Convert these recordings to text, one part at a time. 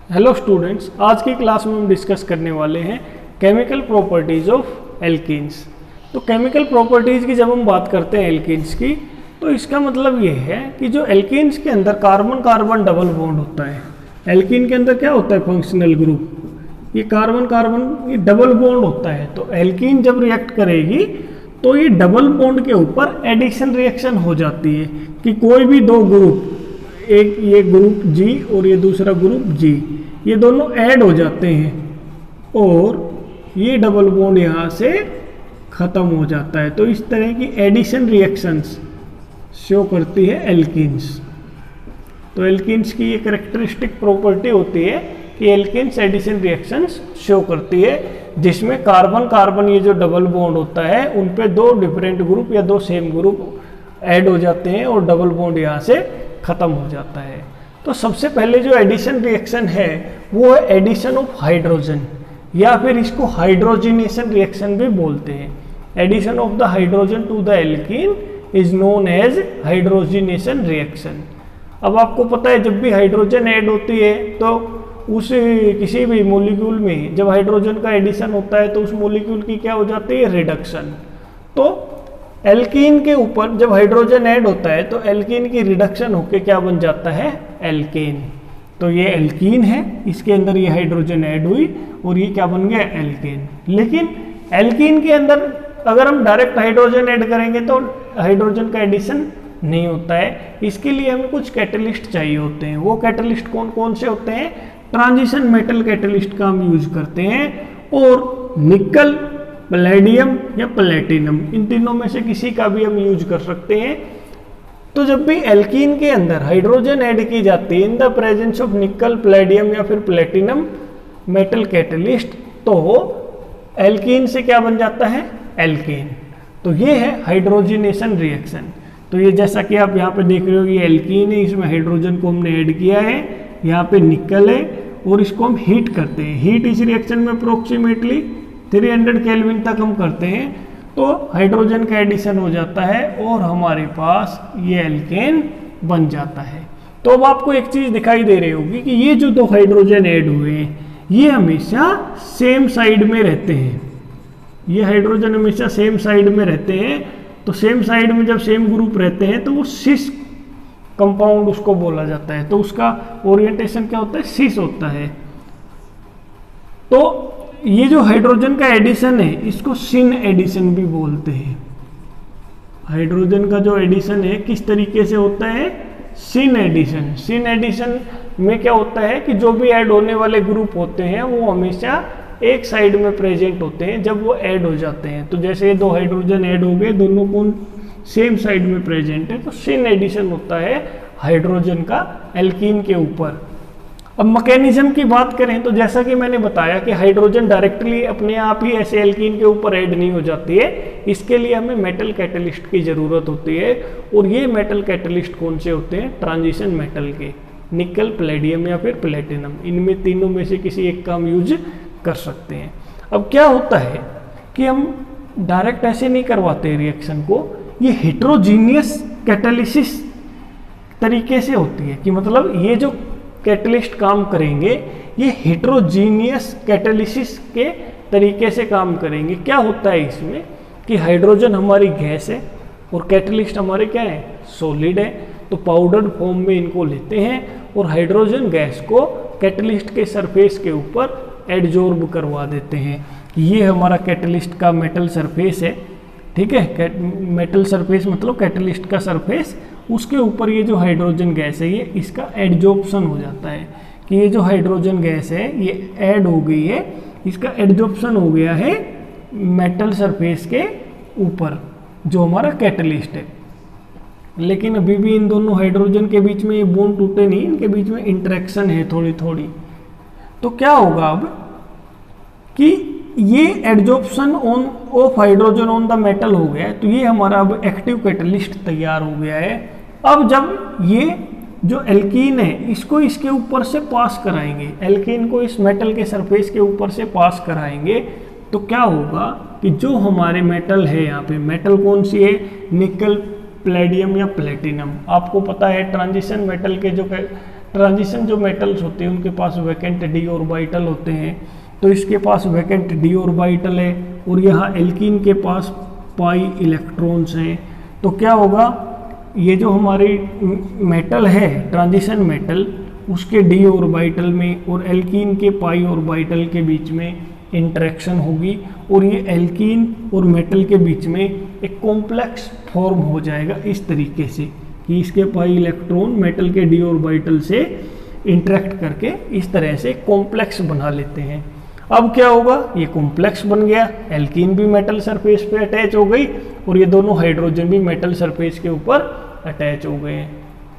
Hello students, आज की class में हम डिस्कस करने वाले हैं केमिकल प्रॉपर्टीज़ ऑफ एल्कीन्स। तो केमिकल प्रॉपर्टीज़ की जब हम बात करते हैं एल्कीन्स की, तो इसका मतलब ये है कि जो एल्कीन्स के अंदर कार्बन कार्बन डबल बॉन्ड होता है, एल्कीन के अंदर क्या होता है फंक्शनल ग्रुप, ये कार्बन कार्बन ये डबल बॉन्ड होता है। तो एल्कीन जब रिएक्ट करेगी तो ये डबल बॉन्ड के ऊपर एडिशन रिएक्शन हो जाती है कि कोई भी दो ग्रुप, एक ये ग्रुप जी और ये दूसरा ग्रुप जी, ये दोनों ऐड हो जाते हैं और ये डबल बॉन्ड यहाँ से ख़त्म हो जाता है। तो इस तरह की एडिशन रिएक्शंस शो करती है एल्कीन्स। तो एल्कीन्स की ये कैरेक्टरिस्टिक प्रॉपर्टी होती है कि एल्कीन्स एडिशन रिएक्शंस शो करती है, जिसमें कार्बन कार्बन ये जो डबल बॉन्ड होता है उन पे दो डिफरेंट ग्रुप या दो सेम ग्रुप ऐड हो जाते हैं और डबल बॉन्ड यहाँ से ख़त्म हो जाता है। तो सबसे पहले जो एडिशन रिएक्शन है वो है एडिशन ऑफ हाइड्रोजन, या फिर इसको हाइड्रोजिनेशन रिएक्शन भी बोलते हैं। Addition of the hydrogen to the alkene is known as hydrogenation reaction. अब आपको पता है जब भी हाइड्रोजन ऐड होती है तो उस किसी भी मॉलिक्यूल में जब हाइड्रोजन का एडिशन होता है तो उस मॉलिक्यूल की क्या हो जाती है, रिडक्शन। तो एल्कीन के ऊपर जब हाइड्रोजन ऐड होता है तो एल्कीन की रिडक्शन होकर क्या बन जाता है, एल्केन। तो ये एल्कीन है, इसके अंदर ये हाइड्रोजन ऐड हुई और ये क्या बन गया, एल्केन। लेकिन एल्कीन के अंदर अगर हम डायरेक्ट हाइड्रोजन ऐड करेंगे तो हाइड्रोजन का एडिशन नहीं होता है। इसके लिए हमें कुछ कैटलिस्ट चाहिए होते हैं। वो कैटलिस्ट कौन कौन से होते हैं, ट्रांजिशन मेटल कैटलिस्ट का हम यूज करते हैं, और निकल, पैलेडियम या प्लेटिनम, इन तीनों में से किसी का भी हम यूज कर सकते हैं। तो जब भी एल्कीन के अंदर हाइड्रोजन ऐड की जाती है इन द प्रेजेंस ऑफ निकल, पैलेडियम या फिर प्लेटिनम मेटल कैटलिस्ट, तो एल्कीन से क्या बन जाता है, एल्केन। तो ये है हाइड्रोजिनेशन रिएक्शन। तो ये जैसा कि आप यहाँ पे देख रहे हो, ये एल्कीन है, इसमें हाइड्रोजन को हमने ऐड किया है, यहाँ पे निकल है और इसको हम हीट करते हैं। हीट इस रिएक्शन में अप्रोक्सीमेटली 300 केल्विन तक हम करते हैं तो हाइड्रोजन का एडिशन हो जाता है और हमारे पास ये एल्केन बन जाता है। तो अब आपको एक चीज़ दिखाई दे रही होगी कि ये जो दो हाइड्रोजन ऐड हुए हैं ये हमेशा सेम साइड में रहते हैं। ये हाइड्रोजन हमेशा सेम साइड में रहते हैं। तो सेम साइड में जब सेम ग्रुप रहते हैं तो वो सिस कंपाउंड उसको बोला जाता है। तो उसका ओरिएंटेशन क्या होता है, सिस होता है। तो ये जो हाइड्रोजन का एडिशन है इसको सिन एडिशन भी बोलते हैं। हाइड्रोजन का जो एडिशन है किस तरीके से होता है, सिन एडिशन। सिन एडिशन में क्या होता है कि जो भी ऐड होने वाले ग्रुप होते हैं वो हमेशा एक साइड में प्रेजेंट होते हैं जब वो ऐड हो जाते हैं। तो जैसे ये दो हाइड्रोजन ऐड हो गए, दोनों कौन सेम साइड में प्रेजेंट है, तो सिन एडिशन होता है हाइड्रोजन का एल्कीन के ऊपर। अब मैकेनिज्म की बात करें तो जैसा कि मैंने बताया कि हाइड्रोजन डायरेक्टली अपने आप ही ऐसे एल्कीन के ऊपर ऐड नहीं हो जाती है, इसके लिए हमें मेटल कैटलिस्ट की ज़रूरत होती है। और ये मेटल कैटलिस्ट कौन से होते हैं, ट्रांजिशन मेटल के, निकल, पैलेडियम या फिर प्लेटिनम, इनमें तीनों में से किसी एक का हम यूज कर सकते हैं। अब क्या होता है कि हम डायरेक्ट ऐसे नहीं करवाते रिएक्शन को, ये हेट्रोजीनियस कैटालिसिस तरीके से होती है कि मतलब ये जो कैटलिस्ट काम करेंगे ये हेट्रोजीनियस कैटालिसिस के तरीके से काम करेंगे। क्या होता है इसमें कि हाइड्रोजन हमारी गैस है और कैटलिस्ट हमारे क्या है, सॉलिड है। तो पाउडर फॉर्म में इनको लेते हैं और हाइड्रोजन गैस को कैटलिस्ट के सरफेस के ऊपर एडजॉर्ब करवा देते हैं। ये हमारा कैटलिस्ट का मेटल सरफेस है, ठीक है। मेटल सरफेस मतलब कैटलिस्ट का सरफेस, उसके ऊपर ये जो हाइड्रोजन गैस है ये इसका एडजॉर्प्शन हो जाता है कि ये जो हाइड्रोजन गैस है ये ऐड हो गई है, इसका एडजॉर्प्शन हो गया है मेटल सरफेस के ऊपर जो हमारा कैटलिस्ट है। लेकिन अभी भी इन दोनों हाइड्रोजन के बीच में ये बॉन्ड टूटे नहीं, इनके बीच में इंटरेक्शन है थोड़ी थोड़ी। तो क्या होगा अब कि ये adsorption of hydrogen on the metal हो गया है, तो ये हमारा अब एक्टिव कैटलिस्ट तैयार हो गया है। अब जब ये जो एल्कीन है इसको इसके ऊपर से पास कराएंगे, एल्कीन को इस मेटल के सरफेस के ऊपर से पास कराएंगे, तो क्या होगा कि जो हमारे मेटल है, यहाँ पे मेटल कौन सी है, निकल, पैलेडियम या प्लेटिनम। आपको पता है ट्रांजिशन मेटल के जो ट्रांजिशन जो मेटल्स होते हैं उनके पास वैकेंट डी ऑर्बिटल होते हैं, तो इसके पास वैकेंट डी ऑर्बिटल है और यहाँ एल्कीन के पास पाई इलेक्ट्रॉन्स हैं। तो क्या होगा, ये जो हमारी मेटल है ट्रांजिशन मेटल, उसके डी ऑर्बिटल में और एल्कीन के पाई ऑर्बिटल के बीच में इंटरेक्शन होगी और ये एल्कीन और मेटल के बीच में एक कॉम्प्लेक्स फॉर्म हो जाएगा इस तरीके से कि इसके पाई इलेक्ट्रॉन मेटल के डी ऑर्बिटल से इंटरेक्ट करके इस तरह से कॉम्प्लेक्स बना लेते हैं। अब क्या होगा, ये कॉम्प्लेक्स बन गया, एल्कीन भी मेटल सरफेस पे अटैच हो गई और ये दोनों हाइड्रोजन भी मेटल सरफेस के ऊपर अटैच हो गए हैं।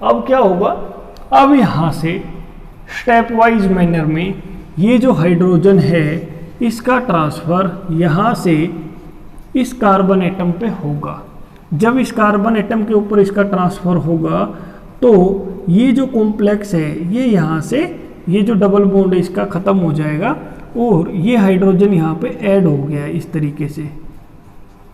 अब क्या होगा, अब यहाँ से स्टेप वाइज मैनर में ये जो हाइड्रोजन है इसका ट्रांसफ़र यहाँ से इस कार्बन एटम पे होगा। जब इस कार्बन एटम के ऊपर इसका ट्रांसफ़र होगा तो ये जो कॉम्प्लेक्स है ये यहाँ से ये जो डबल बॉन्ड है इसका ख़त्म हो जाएगा और ये हाइड्रोजन यहाँ पे ऐड हो गया है इस तरीके से।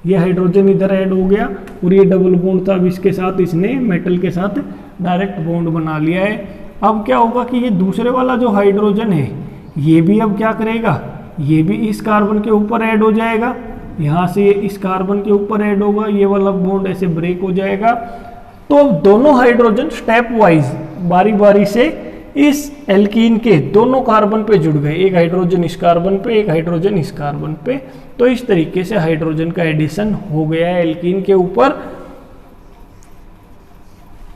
ये हाइड्रोजन इधर ऐड हो गया और ये डबल बॉन्ड था, अब इसके साथ इसने मेटल के साथ डायरेक्ट बॉन्ड बना लिया है। अब क्या होगा कि ये दूसरे वाला जो हाइड्रोजन है ये भी अब क्या करेगा, ये भी इस कार्बन के ऊपर ऐड हो जाएगा, यहाँ से ये इस कार्बन के ऊपर ऐड होगा, ये वाला बॉन्ड ऐसे ब्रेक हो जाएगा। तो दोनों हाइड्रोजन स्टेप वाइज बारी बारी से इस एल्कीन के दोनों कार्बन पे जुड़ गए, एक हाइड्रोजन इस कार्बन पे, एक हाइड्रोजन इस कार्बन पे। तो इस तरीके से हाइड्रोजन का एडिशन हो गया है एल्कीन के ऊपर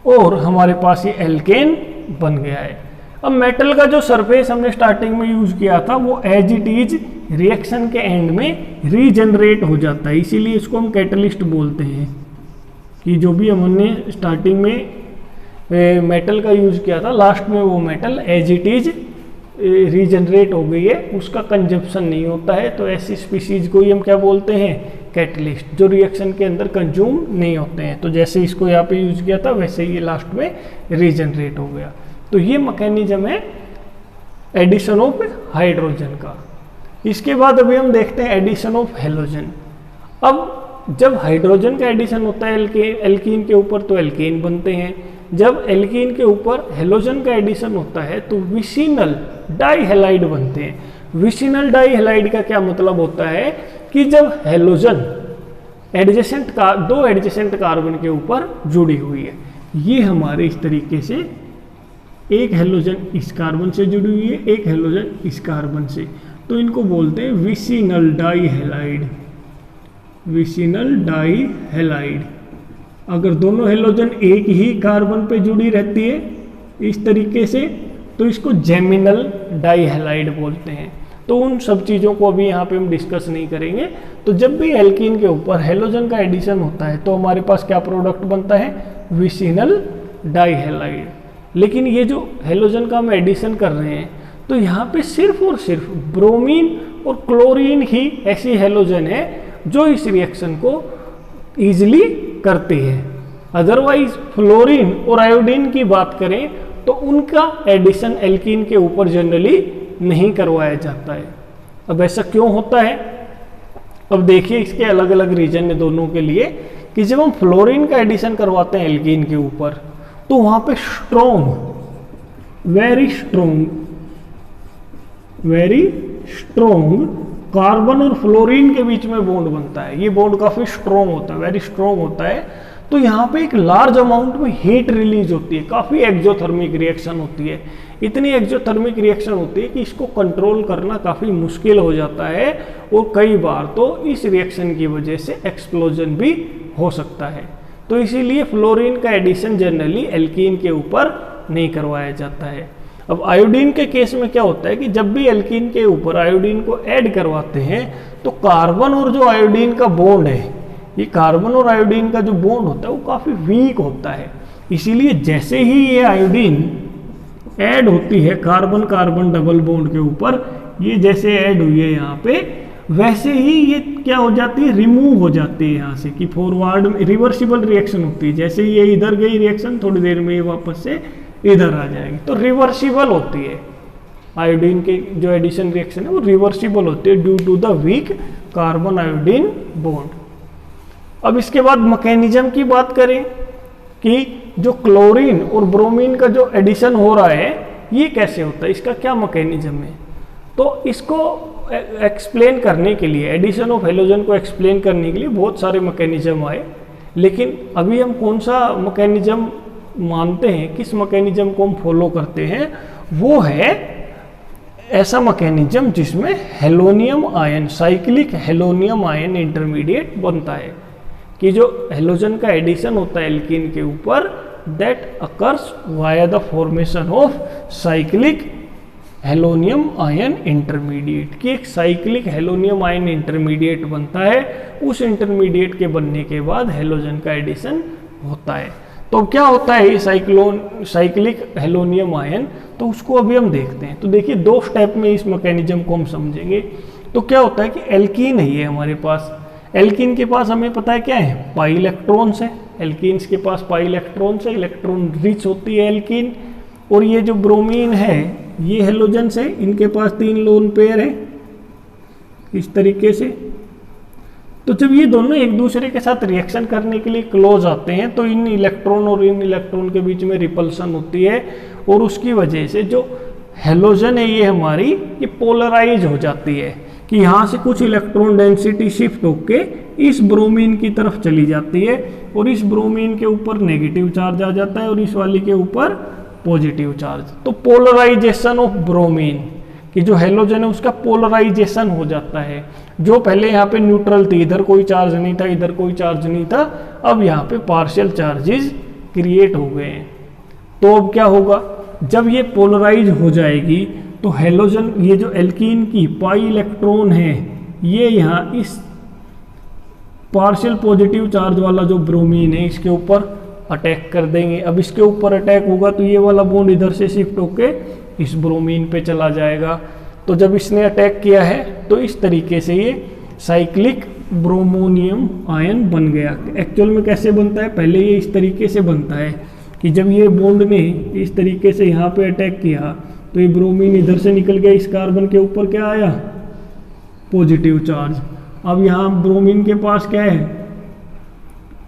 और हमारे पास ये एल्केन बन गया है। अब मेटल का जो सरफेस हमने स्टार्टिंग में यूज किया था वो एज इट इज रिएक्शन के एंड में रीजनरेट हो जाता है, इसीलिए इसको हम कैटलिस्ट बोलते हैं कि जो भी हमने स्टार्टिंग में मेटल का यूज किया था लास्ट में वो metal as it is regenerate हो गई है, उसका कंजप्शन नहीं होता है। तो ऐसी स्पीसीज को ही हम क्या बोलते हैं, कैटलिस्ट, जो रिएक्शन के अंदर कंज्यूम नहीं होते हैं। तो जैसे इसको यहाँ पे यूज किया था वैसे ही ये लास्ट में रीजनरेट हो गया। तो ये मैकेनिज्म है एडिशन ऑफ हाइड्रोजन का। इसके बाद अभी हम देखते हैं एडिशन ऑफ हेलोजन। अब जब हाइड्रोजन का एडिशन होता है एल्कीन के ऊपर तो एल्केन बनते हैं, जब एल्कीन के ऊपर हेलोजन का एडिशन होता है तो विसिनल डाइहेलाइड बनते हैं। विसिनल डाइहेलाइड का क्या मतलब होता है कि जब हेलोजन दो एडजेसेंट कार्बन के ऊपर जुड़ी हुई है, ये हमारे इस तरीके से एक हेलोजन इस कार्बन से जुड़ी हुई है, एक हेलोजन इस कार्बन से, तो इनको बोलते हैं विसिनल डाइहेलाइड। Vicinal dihalide. अगर दोनों हेलोजन एक ही कार्बन पे जुड़ी रहती है इस तरीके से तो इसको जेमिनल डाइहेलाइड बोलते हैं। तो उन सब चीज़ों को अभी यहाँ पे हम डिस्कस नहीं करेंगे। तो जब भी एल्कीन के ऊपर हेलोजन का एडिशन होता है तो हमारे पास क्या प्रोडक्ट बनता है, विसिनल डाइहेलाइड। लेकिन ये जो हेलोजन का हम एडिशन कर रहे हैं तो यहाँ पे सिर्फ और सिर्फ ब्रोमीन और क्लोरीन ही ऐसी हेलोजन है जो इस रिएक्शन को ईजिली करती है। अदरवाइज फ्लोरीन और आयोडीन की बात करें तो उनका एडिशन एल्कीन के ऊपर जनरली नहीं करवाया जाता है। अब ऐसा क्यों होता है, अब देखिए इसके अलग अलग रीजन है दोनों के लिए कि जब हम फ्लोरीन का एडिशन करवाते हैं एल्कीन के ऊपर तो वहां पे वेरी स्ट्रोंग कार्बन और फ्लोरीन के बीच में बॉन्ड बनता है। ये बॉन्ड काफी स्ट्रोंग होता है, वेरी स्ट्रोंग होता है। तो यहाँ पे एक लार्ज अमाउंट में हीट रिलीज होती है, काफी एक्सोथर्मिक रिएक्शन होती है। इतनी एक्सोथर्मिक रिएक्शन होती है कि इसको कंट्रोल करना काफी मुश्किल हो जाता है और कई बार तो इस रिएक्शन की वजह से एक्सप्लोजन भी हो सकता है। तो इसीलिए फ्लोरीन का एडिशन जनरली एल्कीन के ऊपर नहीं करवाया जाता है। अब आयोडीन के केस में क्या होता है कि जब भी एल्कीन के ऊपर आयोडीन को ऐड करवाते हैं तो कार्बन और जो आयोडीन का बॉन्ड है, ये कार्बन और आयोडीन का जो बॉन्ड होता है वो काफ़ी वीक होता है। इसीलिए जैसे ही ये आयोडीन ऐड होती है कार्बन कार्बन डबल बॉन्ड के ऊपर, ये जैसे ऐड हुई है यहाँ पे, वैसे ही ये क्या हो जाती है, रिमूव हो जाती है यहाँ से, कि फॉरवर्ड में रिवर्सिबल रिएक्शन होती है। जैसे ये इधर गई रिएक्शन, थोड़ी देर में ये वापस से इधर आ जाएगी, तो रिवर्सिबल होती है। आयोडीन के जो एडिशन रिएक्शन है वो रिवर्सिबल होती है due to the weak carbon iodine bond. अब इसके बाद मैकेनिज्म की बात करें कि जो क्लोरीन और ब्रोमीन का जो एडिशन हो रहा है ये कैसे होता है, इसका क्या मैकेनिज्म है। तो इसको एक्सप्लेन करने के लिए, एडिशन ऑफ हेलोजन को एक्सप्लेन करने के लिए बहुत सारे मैकेनिज्म आए, लेकिन अभी हम कौन सा मैकेनिज्म मानते हैं, किस मैकेनिज्म को हम फॉलो करते हैं, वो है ऐसा मैकेनिज्म जिसमें हेलोनियम ion, cyclic halonium ion intermediate बनता है, कि जो हेलोजन का एडिशन होता है एल्कीन के ऊपर, that occurs via the formation of cyclic halonium ion intermediate, कि एक साइक्लिक हेलोनियम आयन इंटरमीडिएट बनता है, उस इंटरमीडिएट के बनने के बाद हेलोजन का एडिशन होता है। तो क्या होता है ये साइक्लिक हेलोनियम आयन, तो उसको अभी हम देखते हैं। तो देखिए 2 स्टेप में इस मैकेनिज्म को हम समझेंगे। तो क्या होता है कि एल्कीन है ये हमारे पास, एल्कीन के पास हमें पता है क्या है, पाई इलेक्ट्रॉन्स है, एल्कीन्स के पास पाई इलेक्ट्रॉन्स है, इलेक्ट्रॉन रिच होती है एल्कीन। और ये जो ब्रोमीन है ये हेलोजन है, इनके पास 3 लोन पेयर है इस तरीके से। तो जब ये दोनों एक दूसरे के साथ रिएक्शन करने के लिए क्लोज आते हैं तो इन इलेक्ट्रॉन और इन इलेक्ट्रॉन के बीच में रिपल्सन होती है, और उसकी वजह से जो हेलोजन है ये हमारी ये पोलराइज हो जाती है, कि यहाँ से कुछ इलेक्ट्रॉन डेंसिटी शिफ्ट होके इस ब्रोमीन की तरफ चली जाती है, और इस ब्रोमीन के ऊपर नेगेटिव चार्ज आ जाता है और इस वाली के ऊपर पॉजिटिव चार्ज। तो पोलराइजेशन ऑफ ब्रोमीन, कि जो हेलोजन है उसका पोलराइजेशन हो जाता है। जो पहले यहाँ पे न्यूट्रल थी, इधर कोई चार्ज नहीं था, इधर कोई चार्ज नहीं था, अब यहाँ पे पार्शियल चार्जेस क्रिएट हो गए हैं। तो अब क्या होगा, जब ये पोलराइज हो जाएगी तो हेलोजन, ये जो एल्कीन की पाई इलेक्ट्रॉन है ये यहाँ इस पार्शियल पॉजिटिव चार्ज वाला जो ब्रोमीन है इसके ऊपर अटैक कर देंगे। अब इसके ऊपर अटैक होगा तो ये वाला बॉन्ड इधर से शिफ्ट होके इस ब्रोमीन पे चला जाएगा। तो जब इसने अटैक किया है तो इस तरीके से ये साइक्लिक ब्रोमोनियम आयन बन गया। एक्चुअल में कैसे बनता है, पहले ये इस तरीके से बनता है कि जब ये बॉन्ड ने इस तरीके से यहाँ पे अटैक किया तो ये ब्रोमीन इधर से निकल गया, इस कार्बन के ऊपर क्या आया, पॉजिटिव चार्ज। अब यहाँ ब्रोमीन के पास क्या है,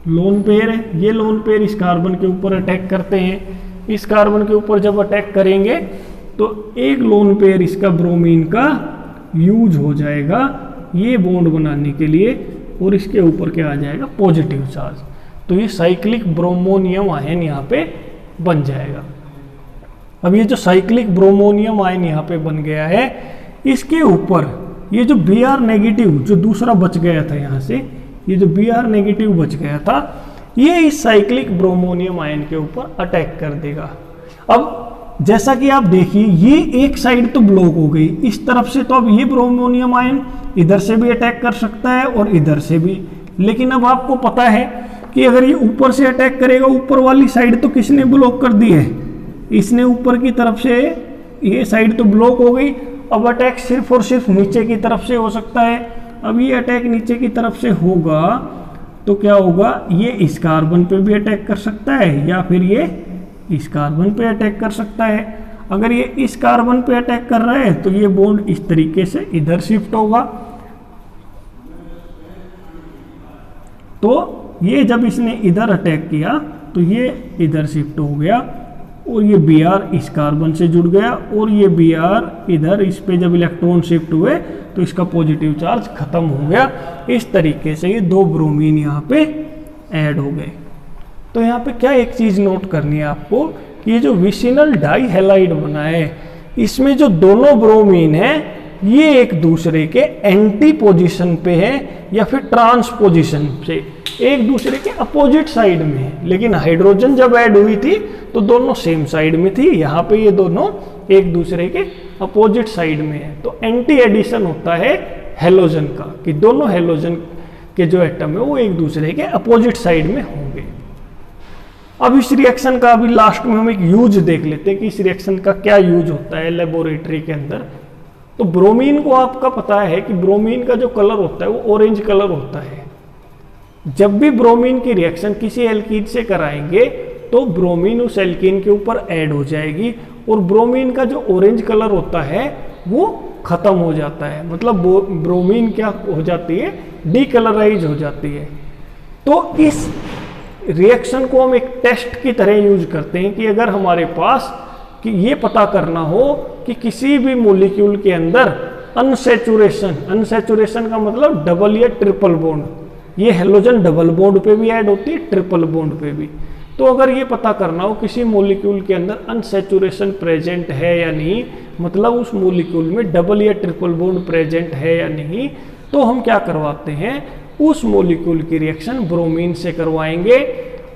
लोन पेयर है, ये लोन पेयर इस कार्बन के ऊपर अटैक करते हैं। इस कार्बन के ऊपर जब अटैक करेंगे तो एक लोन पेयर इसका ब्रोमीन का यूज हो जाएगा ये बॉन्ड बनाने के लिए, और इसके ऊपर क्या आ जाएगा, पॉजिटिव चार्ज। तो ये साइक्लिक ब्रोमोनियम आयन यहाँ पे बन जाएगा। अब ये जो साइक्लिक ब्रोमोनियम आयन यहाँ पे बन गया है, इसके ऊपर ये जो Br नेगेटिव जो दूसरा बच गया था यहाँ से, ये जो Br नेगेटिव बच गया था ये इस साइक्लिक ब्रोमोनियम आयन के ऊपर अटैक कर देगा। अब जैसा कि आप देखिए ये एक साइड तो ब्लॉक हो गई इस तरफ से, तो अब ये ब्रोमोनियम आयन इधर से भी अटैक कर सकता है और इधर से भी। लेकिन अब आपको पता है कि अगर ये ऊपर से अटैक करेगा, ऊपर वाली साइड तो किसने ब्लॉक कर दी है, इसने ऊपर की तरफ से, ये साइड तो ब्लॉक हो गई। अब अटैक सिर्फ और सिर्फ नीचे की तरफ से हो सकता है। अब ये अटैक नीचे की तरफ से होगा तो क्या होगा, ये इस कार्बन पे भी अटैक कर सकता है या फिर ये इस कार्बन पे अटैक कर सकता है। अगर ये इस कार्बन पे अटैक कर रहा है तो ये बॉन्ड इस तरीके से इधर शिफ्ट होगा। तो ये जब इसने इधर अटैक किया तो ये इधर शिफ्ट हो गया और ये Br इस कार्बन से जुड़ गया, और ये Br इधर इस पे जब इलेक्ट्रॉन शिफ्ट हुए तो इसका पॉजिटिव चार्ज खत्म हो गया। इस तरीके से ये 2 ब्रोमीन यहाँ पे ऐड हो गए। तो यहाँ पे क्या एक चीज़ नोट करनी है आपको कि ये जो विसिनल डाई हैलाइड बना है इसमें जो दोनों ब्रोमीन है ये एक दूसरे के एंटी पोजिशन पे है या फिर ट्रांस पोजिशन से, एक दूसरे के अपोजिट साइड में है। लेकिन हाइड्रोजन जब ऐड हुई थी तो दोनों सेम साइड में थी, यहाँ पे ये दोनों एक दूसरे के अपोजिट साइड में है। तो एंटी एडिशन होता है हेलोजन का, कि दोनों हेलोजन के जो एटम है वो एक दूसरे के अपोजिट साइड में होंगे। अब इस रिएक्शन का अभी लास्ट में हम एक यूज देख लेते हैं कि इस रिएक्शन का क्या यूज होता है लेबोरेटरी के अंदर। तो ब्रोमीन को आपका पता है कि ब्रोमीन का जो कलर होता है वो ऑरेंज कलर होता है। जब भी ब्रोमीन की रिएक्शन किसी एल्कीन से कराएंगे तो ब्रोमीन उस एल्कीन के ऊपर ऐड हो जाएगी और ब्रोमीन का जो ऑरेंज कलर होता है वो खत्म हो जाता है, मतलब ब्रोमीन क्या हो जाती है, डीकलराइज हो जाती है। तो इस रिएक्शन को हम एक टेस्ट की तरह यूज करते हैं कि अगर हमारे पास कि ये पता करना हो कि किसी भी मॉलिक्यूल के अंदर अनसैचुरेशन का मतलब डबल या ट्रिपल बॉन्ड, ये हेलोजन डबल बॉन्ड पे भी ऐड होती है, ट्रिपल बॉन्ड पे भी। तो अगर ये पता करना हो किसी मॉलिक्यूल के अंदर अनसैचुरेशन प्रेजेंट है या नहीं, मतलब उस मॉलिक्यूल में डबल या ट्रिपल बॉन्ड प्रेजेंट है या नहीं, तो हम क्या करवाते हैं, उस मॉलिक्यूल की रिएक्शन ब्रोमीन से करवाएंगे।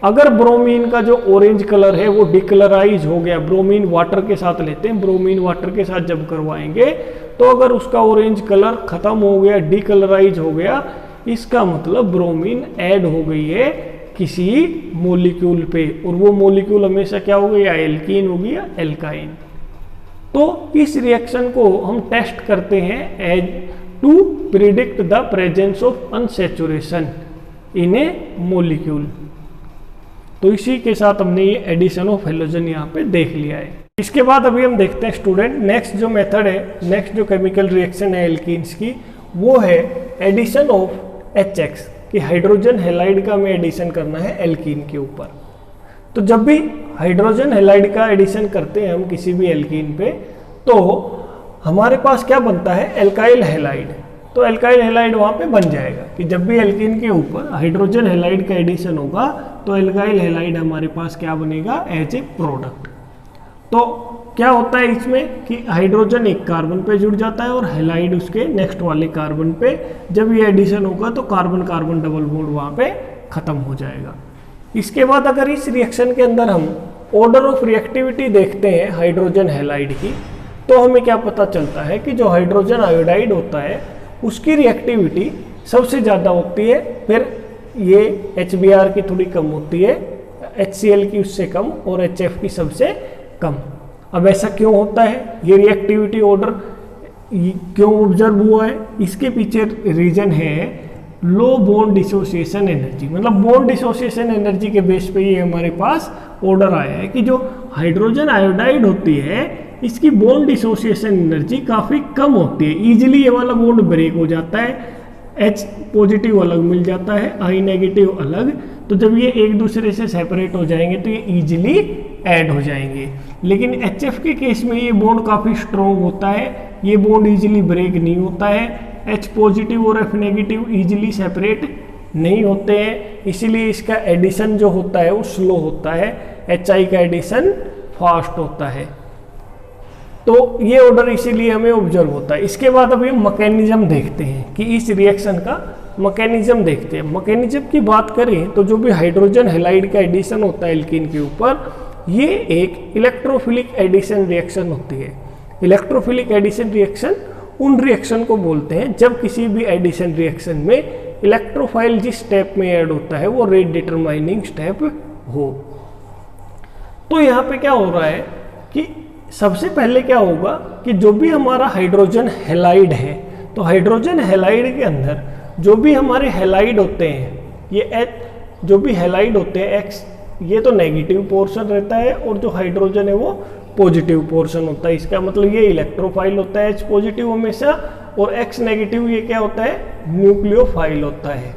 अगर ब्रोमीन का जो ऑरेंज कलर है वो डिकलराइज हो गया, ब्रोमीन वाटर के साथ लेते हैं, ब्रोमीन वाटर के साथ जब करवाएंगे तो अगर उसका ऑरेंज कलर खत्म हो गया, डिकलराइज हो गया, इसका मतलब ब्रोमीन ऐड हो गई है किसी मॉलिक्यूल पे, और वो मॉलिक्यूल हमेशा क्या होगी, या एल्कीन होगी या एल्काइन। तो इस रिएक्शन को हम टेस्ट करते हैं as to predict the presence of unsaturation in a molecule. तो इसी के साथ हमने ये एडिशन ऑफ हेलोजन यहाँ पे देख लिया है। इसके बाद अभी हम देखते हैं स्टूडेंट, नेक्स्ट जो मेथड है, नेक्स्ट जो केमिकल रिएक्शन है एल्कीन्स की, वो है एडिशन ऑफ HX, कि हाइड्रोजन हैलाइड का हमें एडिशन करना है एल्कीन के ऊपर। तो जब भी हाइड्रोजन हैलाइड का एडिशन करते हैं हम किसी भी एल्कीन पे, तो हमारे पास क्या बनता है, एल्काइल हैलाइड। तो एल्काइल हैलाइड वहाँ पे बन जाएगा कि जब भी एल्कीन के ऊपर हाइड्रोजन हैलाइड का एडिशन होगा तो एल्काइल हैलाइड हमारे पास क्या बनेगा, एज ए प्रोडक्ट। तो क्या होता है इसमें कि हाइड्रोजन एक कार्बन पे जुड़ जाता है और हैलाइड उसके नेक्स्ट वाले कार्बन पे, जब ये एडिशन होगा तो कार्बन कार्बन डबल बॉन्ड वहाँ पे खत्म हो जाएगा। इसके बाद अगर इस रिएक्शन के अंदर हम ऑर्डर ऑफ रिएक्टिविटी देखते हैं हाइड्रोजन हैलाइड की, तो हमें क्या पता चलता है कि जो हाइड्रोजन आयोडाइड होता है उसकी रिएक्टिविटी सबसे ज़्यादा होती है, फिर ये HBr की थोड़ी कम होती है, HCl की उससे कम और HF की सबसे कम। अब ऐसा क्यों होता है, ये रिएक्टिविटी ऑर्डर क्यों ऑब्जर्व हुआ है, इसके पीछे रीजन है लो बॉन्ड डिसोसिएशन एनर्जी। मतलब बॉन्ड डिसोसिएशन एनर्जी के बेस पे ये हमारे पास ऑर्डर आया है कि जो हाइड्रोजन आयोडाइड होती है इसकी बॉन्ड डिसोसिएशन एनर्जी काफ़ी कम होती है, ईजिली ये वाला बॉन्ड ब्रेक हो जाता है, H पॉजिटिव अलग मिल जाता है, I नेगेटिव अलग, तो जब ये एक दूसरे से सेपरेट हो जाएंगे तो ये ईजिली ऐड हो जाएंगे। लेकिन HF के केस में ये बॉन्ड काफ़ी स्ट्रॉन्ग होता है, ये बॉन्ड ईजिली ब्रेक नहीं होता है, H पॉजिटिव और F नेगेटिव ईजिली सेपरेट नहीं होते हैं, इसीलिए इसका एडिशन जो होता है वो स्लो होता है, HI का एडिशन फास्ट होता है। तो ये ऑर्डर इसीलिए हमें ऑब्जर्व होता है। इसके बाद अभी हम मैकेनिज्म देखते हैं कि इस रिएक्शन का मैकेनिज्म देखते हैं। मैकेनिज्म की बात करें तो जो भी हाइड्रोजन हैलाइड का एडिशन होता है एल्कीन के ऊपर, ये एक इलेक्ट्रोफिलिक एडिशन रिएक्शन होती है। इलेक्ट्रोफिलिक एडिशन रिएक्शन उन रिएक्शन को बोलते हैं जब किसी भी एडिशन रिएक्शन में इलेक्ट्रोफाइल जिस स्टेप में ऐड होता है वो रेट डिटरमाइनिंग स्टेप हो। तो यहाँ पे क्या हो रहा है कि सबसे पहले क्या होगा कि जो भी हमारा हाइड्रोजन हैलाइड है, तो हाइड्रोजन हैलाइड के अंदर जो भी हमारे हैलाइड होते हैं, ये जो भी हैलाइड होते हैं X, ये तो नेगेटिव पोर्शन रहता है और जो हाइड्रोजन है वो पॉजिटिव पोर्शन होता है। इसका मतलब ये इलेक्ट्रोफाइल होता है H पॉजिटिव हमेशा, और X नेगेटिव ये क्या होता है, न्यूक्लियोफाइल होता है।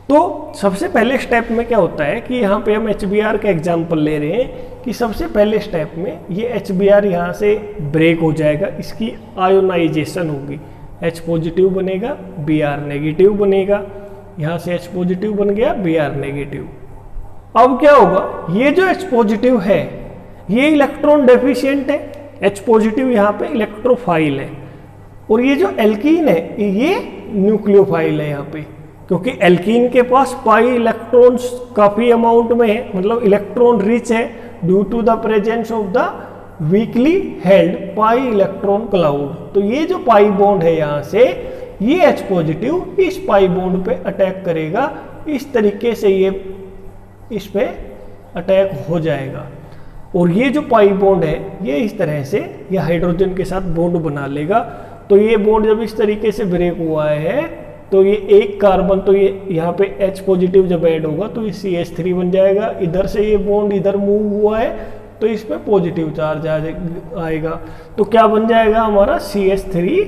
तो सबसे पहले स्टेप में क्या होता है कि यहाँ पे हम HBr का एग्जाम्पल ले रहे हैं कि सबसे पहले स्टेप में ये HBr यहाँ से ब्रेक हो जाएगा, इसकी आयोनाइजेशन होगी, H पॉजिटिव बनेगा, Br नेगेटिव बनेगा, यहाँ से H पॉजिटिव बन गया, Br नेगेटिव। अब क्या होगा, ये जो H पॉजिटिव है ये इलेक्ट्रॉन डेफिशिएंट है, H पॉजिटिव यहाँ पे इलेक्ट्रोफाइल है, और ये जो एल्कीन है ये न्यूक्लियोफाइल है यहाँ पे, क्योंकि एल्कीन के पास पाई इलेक्ट्रॉन्स काफ़ी अमाउंट में है, मतलब इलेक्ट्रॉन रिच है due to the presence of the weakly held pi electron cloud. तो ये जो पाई बॉन्ड है यहाँ से, ये H पॉजिटिव इस पाई बॉन्ड पे अटैक करेगा, इस तरीके से ये इस पे अटैक हो जाएगा, और ये जो पाई बॉन्ड है ये इस तरह से ये हाइड्रोजन के साथ बॉन्ड बना लेगा। तो ये बॉन्ड जब इस तरीके से ब्रेक हुआ है तो ये एक कार्बन, तो ये यहाँ पे H पॉजिटिव जब ऐड होगा तो ये CH3 बन जाएगा, इधर से ये बॉन्ड इधर मूव हुआ है तो इस पे पॉजिटिव चार्ज आएगा, तो क्या बन जाएगा हमारा CH3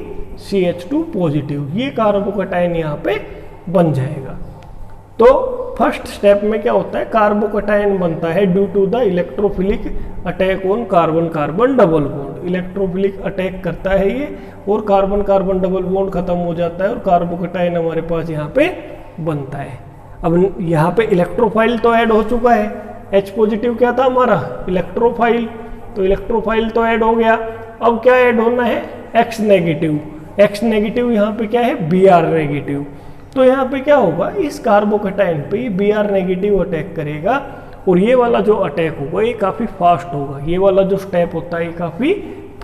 CH2 पॉजिटिव, ये कार्बोकैटायन यहाँ पे बन जाएगा। तो फर्स्ट स्टेप में क्या होता है, कार्बोकैटायन बनता है due to the electrophilic attack on carbon carbon double bond. Electrophilic attack करता है ये और कार्बन कार्बन डबल बॉन्ड खत्म हो जाता है और कार्बोकैटायन हमारे पास यहाँ पे बनता है। अब यहाँ पे इलेक्ट्रोफाइल तो ऐड हो चुका है, H पॉजिटिव क्या था हमारा, इलेक्ट्रोफाइल, तो इलेक्ट्रोफाइल तो ऐड हो गया। अब क्या ऐड होना है, X नेगेटिव। X नेगेटिव यहाँ पे क्या है, Br नेगेटिव। तो यहाँ पे क्या होगा, इस कार्बोकैटायन पे ये Br नेगेटिव अटैक करेगा और ये वाला जो अटैक होगा ये काफ़ी फास्ट होगा। ये वाला जो स्टेप होता है ये काफ़ी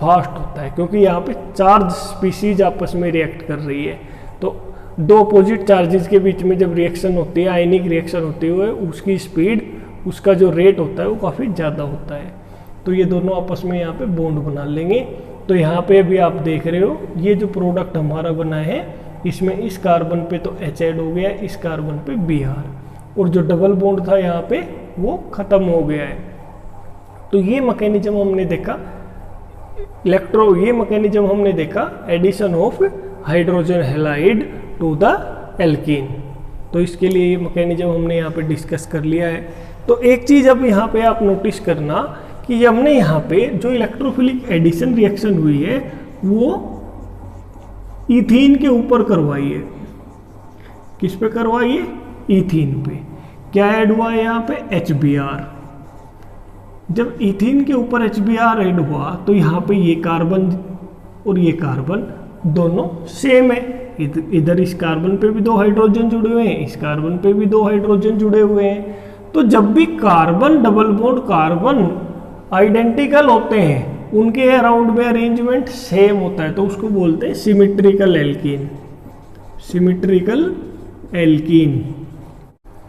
फास्ट होता है क्योंकि यहाँ पे चार्ज स्पीसीज आपस में रिएक्ट कर रही है। तो दो अपोजिट चार्जेस के बीच में जब रिएक्शन होती है, आयनिक रिएक्शन होती है, उसकी स्पीड, उसका जो रेट होता है वो काफ़ी ज़्यादा होता है। तो ये दोनों आपस में यहाँ पे बॉन्ड बना लेंगे। तो यहाँ पे भी आप देख रहे हो ये जो प्रोडक्ट हमारा बना है इसमें इस कार्बन पे तो H ऐड हो गया, इस कार्बन पे Br, और जो डबल बॉन्ड था यहाँ पे वो खत्म हो गया है। तो ये मैकेनिज्म हमने देखा, ये मैकेनिज्म हमने देखा addition of hydrogen halide to the alkene. तो इसके लिए ये मैकेनिज्म हमने यहाँ पे डिस्कस कर लिया है। तो एक चीज़ अब यहाँ पे आप नोटिस करना कि हमने यहाँ पे जो इलेक्ट्रोफिलिक एडिशन रिएक्शन हुई है वो इथीन के ऊपर करवाई है। किस पे करवाई है, इथीन पे। क्या ऐड हुआ है यहाँ पे, HBr। जब इथीन के ऊपर HBr ऐड हुआ तो यहाँ पे ये कार्बन और ये कार्बन दोनों सेम है। इधर इस कार्बन पे भी दो हाइड्रोजन जुड़े हुए हैं, इस कार्बन पे भी दो हाइड्रोजन जुड़े हुए हैं। तो जब भी carbon double bond carbon identical होते हैं उनके अराउंड में अरेंजमेंट सेम होता है, तो उसको बोलते हैं सिमेट्रिकल एल्कीन। Symmetrical alkene.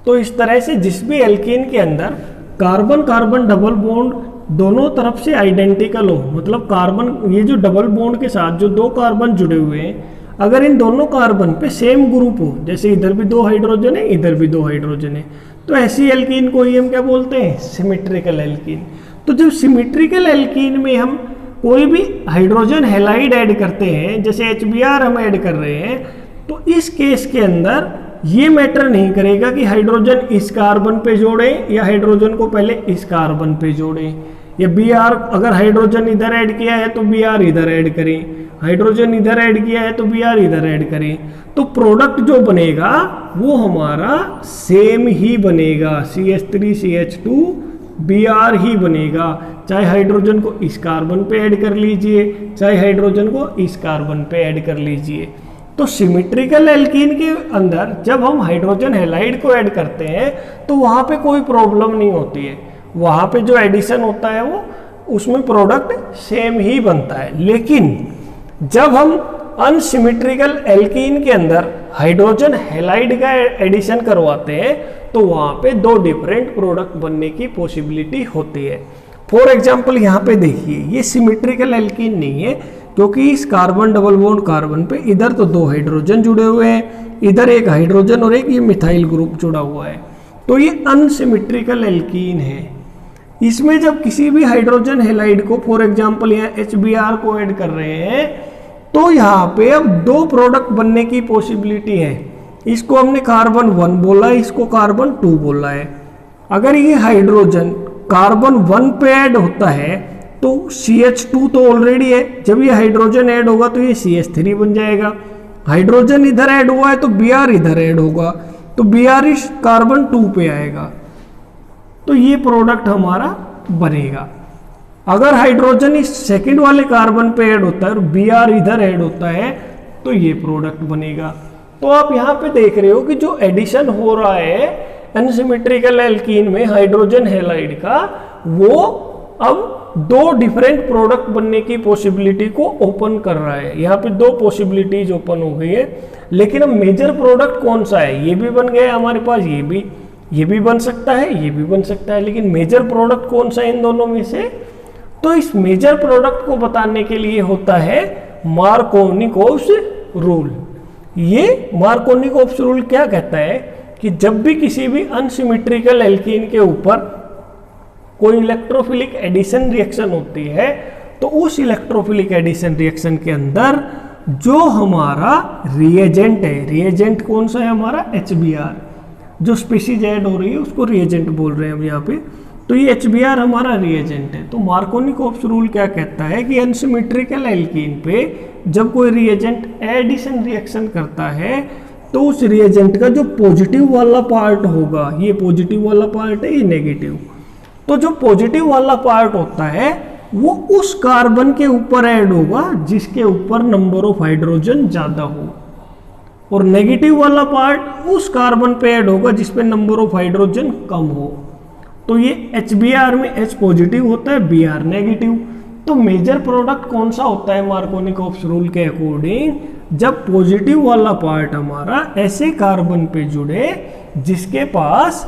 तो इस तरह से जिस भी एल्कीन के अंदर कार्बन कार्बन डबल बॉन्ड दोनों तरफ से आइडेंटिकल हो, मतलब कार्बन, ये जो डबल बॉन्ड के साथ जो दो कार्बन जुड़े हुए हैं, अगर इन दोनों कार्बन पे सेम ग्रुप हो, जैसे इधर भी दो हाइड्रोजन है, इधर भी दो हाइड्रोजन है, तो ऐसी एल्कीन को ही हम क्या बोलते हैं, सिमेट्रिकल एल्कीन। तो जब सिमेट्रिकल एल्कीन में हम कोई भी हाइड्रोजन हैलाइड ऐड करते हैं, जैसे HBr हम ऐड कर रहे हैं, तो इस केस के अंदर ये मैटर नहीं करेगा कि हाइड्रोजन इस कार्बन पे जोड़े या हाइड्रोजन को पहले इस कार्बन पे जोड़े, या Br अगर हाइड्रोजन इधर ऐड किया है तो Br इधर ऐड करें, हाइड्रोजन इधर ऐड किया है तो Br इधर ऐड करें। तो प्रोडक्ट जो बनेगा वो हमारा सेम ही बनेगा, CH3CH2 Br ही बनेगा, चाहे हाइड्रोजन को इस कार्बन पे ऐड कर लीजिए, चाहे हाइड्रोजन को इस कार्बन पे ऐड कर लीजिए। तो सिमेट्रिकल एल्कीन के अंदर जब हम हाइड्रोजन हैलाइड को ऐड करते हैं तो वहाँ पे कोई प्रॉब्लम नहीं होती है, वहाँ पे जो एडिशन होता है वो उसमें प्रोडक्ट सेम ही बनता है। लेकिन जब हम अनसिमेट्रिकल एल्कीन के अंदर हाइड्रोजन हैलाइड का एडिशन करवाते हैं तो वहाँ पे दो डिफरेंट प्रोडक्ट बनने की पॉसिबिलिटी होती है। फॉर एग्जाम्पल यहाँ पे देखिए, ये सिमेट्रिकल एल्कीन नहीं है क्योंकि इस कार्बन डबल बॉन्ड कार्बन पे इधर तो दो हाइड्रोजन जुड़े हुए हैं, इधर एक हाइड्रोजन और एक ये मिथाइल ग्रुप जुड़ा हुआ है, तो ये अनसिमेट्रिकल एल्कीन है। इसमें जब किसी भी हाइड्रोजन हैलाइड को, फॉर एग्जाम्पल यहाँ HBr को ऐड कर रहे हैं, तो यहाँ पे अब दो प्रोडक्ट बनने की पॉसिबिलिटी है। इसको हमने कार्बन 1 बोला है, इसको कार्बन 2 बोला है। अगर ये हाइड्रोजन कार्बन 1 पे ऐड होता है तो CH2 तो ऑलरेडी है, जब ये हाइड्रोजन ऐड होगा तो ये CH3 बन जाएगा। हाइड्रोजन इधर ऐड हुआ है तो Br इधर ऐड होगा, तो Br इस कार्बन 2 पे आएगा, तो ये प्रोडक्ट हमारा बनेगा। अगर हाइड्रोजन इस सेकंड वाले कार्बन पे ऐड होता है और Br इधर ऐड होता है तो ये प्रोडक्ट बनेगा। तो आप यहाँ पे देख रहे हो कि जो एडिशन हो रहा है अनसिमेट्रिकल एल्कीन में हाइड्रोजन हैलाइड का, वो अब दो डिफरेंट प्रोडक्ट बनने की पॉसिबिलिटी को ओपन कर रहा है। यहाँ पे दो पॉसिबिलिटीज ओपन हो गई है, लेकिन अब मेजर प्रोडक्ट कौन सा है, ये भी बन गया हमारे पास, ये भी बन सकता है, ये भी बन सकता है, लेकिन मेजर प्रोडक्ट कौन सा इन दोनों में से, तो इस मेजर प्रोडक्ट को बताने के लिए होता है मार्कोनिकोव्स रूल। ये मार्कोनिकोव्स रूल क्या कहता है कि जब भी किसी भी अनसिमेट्रिकल एल्कीन के ऊपर कोई इलेक्ट्रोफिलिक एडिशन रिएक्शन होती है तो उस इलेक्ट्रोफिलिक एडिशन रिएक्शन के अंदर जो हमारा रिएजेंट है, रिएजेंट कौन सा है हमारा HBr, जो स्पीसीज ऐड हो रही है उसको रिएजेंट बोल रहे हैं हम यहाँ पे। तो ये HBr हमारा रिएजेंट है। तो मार्कोनिकॉप्स रूल क्या कहता है कि अनसिमेट्रिकल एल्कीन पे जब कोई रिएजेंट एडिशन रिएक्शन करता है तो उस रिएजेंट का जो पॉजिटिव वाला पार्ट होगा, ये पॉजिटिव वाला पार्ट है, ये नेगेटिव, तो जो पॉजिटिव वाला पार्ट होता है वो उस कार्बन के ऊपर ऐड होगा जिसके ऊपर नंबर ऑफ हाइड्रोजन ज्यादा हो, और नेगेटिव वाला पार्ट उस कार्बन पे ऐड होगा जिस पे नंबर ऑफ हाइड्रोजन कम हो। तो ये HBr में H पॉजिटिव होता है, Br नेगेटिव। तो मेजर प्रोडक्ट कौन सा होता है मार्कोनिकॉप्स रूल के अकॉर्डिंग, जब पॉजिटिव वाला पार्ट हमारा ऐसे कार्बन पे जुड़े जिसके पास